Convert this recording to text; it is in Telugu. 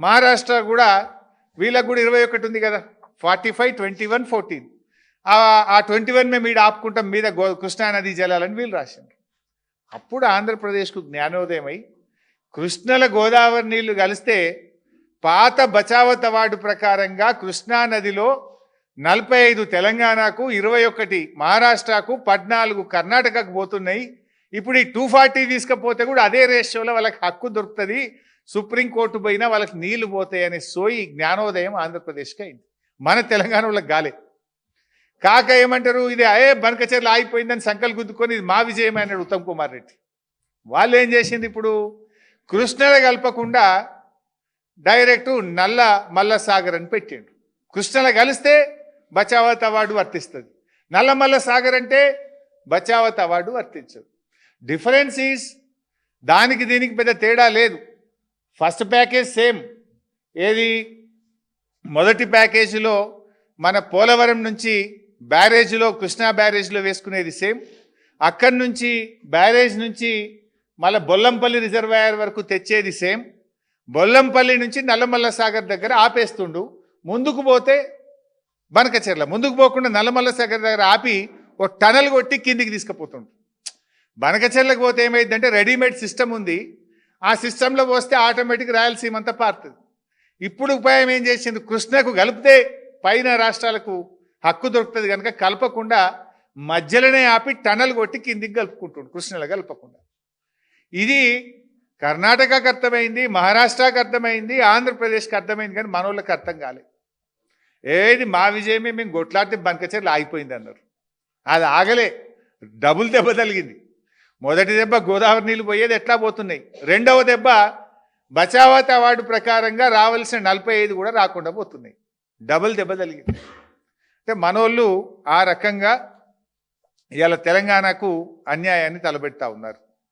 మహారాష్ట్ర కూడా వీళ్ళకు కూడా 21 ఉంది కదా, 45, 21, 14. ఆ 21 మేము ఈడ ఆపుకుంటాం మీద కృష్ణానదీ జలాలని వీళ్ళు రాసింది. అప్పుడు ఆంధ్రప్రదేశ్కు జ్ఞానోదయమై కృష్ణల గోదావరి నీళ్లు కలిస్తే పాత బచావత్ అవార్డు ప్రకారంగా కృష్ణానదిలో 45 తెలంగాణకు, 21 మహారాష్ట్రకు, 14 కర్ణాటకకు పోతున్నాయి. ఇప్పుడు ఈ 240 తీసుకపోతే కూడా అదే రేషియోలో వాళ్ళకి హక్కు దొరుకుతుంది, సుప్రీంకోర్టు పోయినా వాళ్ళకి నీళ్లు పోతాయి అనే సోయి జ్ఞానోదయం ఆంధ్రప్రదేశ్కి అయింది. మన తెలంగాణ వాళ్ళకి గాలే. కాక ఏమంటారు, ఇది బనకచెర్ల ఆగిపోయిందని సంకల్ గుద్దుకొని ఇది మా విజయమే అన్నాడు ఉత్తమ్ కుమార్ రెడ్డి. వాళ్ళు ఏం చేసింది, ఇప్పుడు కృష్ణలో కలపకుండా డైరెక్టు నల్ల మల్ల సాగర్ అని పెట్టిండు. కృష్ణలో కలిస్తే బచావత్ అవార్డు వర్తిస్తుంది, నల్ల మల్ల సాగర్ అంటే బచావత్ అవార్డు వర్తించదు. డిఫరెన్స్ ఈజ్ దానికి దీనికి పెద్ద తేడా లేదు. First package same. ఏది మొదటి ప్యాకేజీలో మన పోలవరం నుంచి బ్యారేజ్లో, కృష్ణా బ్యారేజ్లో వేసుకునేది సేమ్. అక్కడి నుంచి బ్యారేజ్ నుంచి మళ్ళీ బొల్లంపల్లి రిజర్వాయర్ వరకు తెచ్చేది సేమ్. బొల్లంపల్లి నుంచి నల్లమల్ల సాగర్ దగ్గర ఆపేస్తుండు. ముందుకు పోతే బనకచెర్ల, ముందుకు పోకుండా నల్లమల్ల సాగర్ దగ్గర ఆపి ఒక టనల్ కొట్టి కిందికి తీసుకుపోతుండు. బనకచెర్లకు పోతే ఏమైందంటే రెడీమేడ్ సిస్టమ్ ఉంది, ఆ సిస్టంలో పోస్తే ఆటోమేటిక్ రాయలసీమ అంతా పారుతుంది. ఇప్పుడు ఉపాయం ఏం చేసింది, కృష్ణకు కలిపితే పైన రాష్ట్రాలకు హక్కు దొరుకుతుంది కనుక కలపకుండా మధ్యలోనే ఆపి టనల్ కొట్టి కిందికి కలుపుకుంటుండు, కృష్ణలో కలపకుండా. ఇది కర్ణాటకకు అర్థమైంది, మహారాష్ట్రకు అర్థమైంది, ఆంధ్రప్రదేశ్కి అర్థమైంది, కానీ మనోళ్ళకి అర్థం కాలేదు. ఏది మా విజయమే, మేము కొట్లాడితే బనకచెర్ల ఆగిపోయింది అన్నారు. అది ఆగలే, డబుల్ దెబ్బ తగిలింది. మొదటి దెబ్బ గోదావరి నీళ్ళు పోయేది ఎట్లా పోతున్నాయి, రెండవ దెబ్బ బచావత్ అవార్డు ప్రకారంగా రావాల్సిన 45 కూడా రాకుండా పోతున్నాయి. డబుల్ దెబ్బ తగిలింది. అంటే మనోళ్ళు ఆ రకంగా ఇవాళ తెలంగాణకు అన్యాయాన్ని తలబెడతా ఉన్నారు.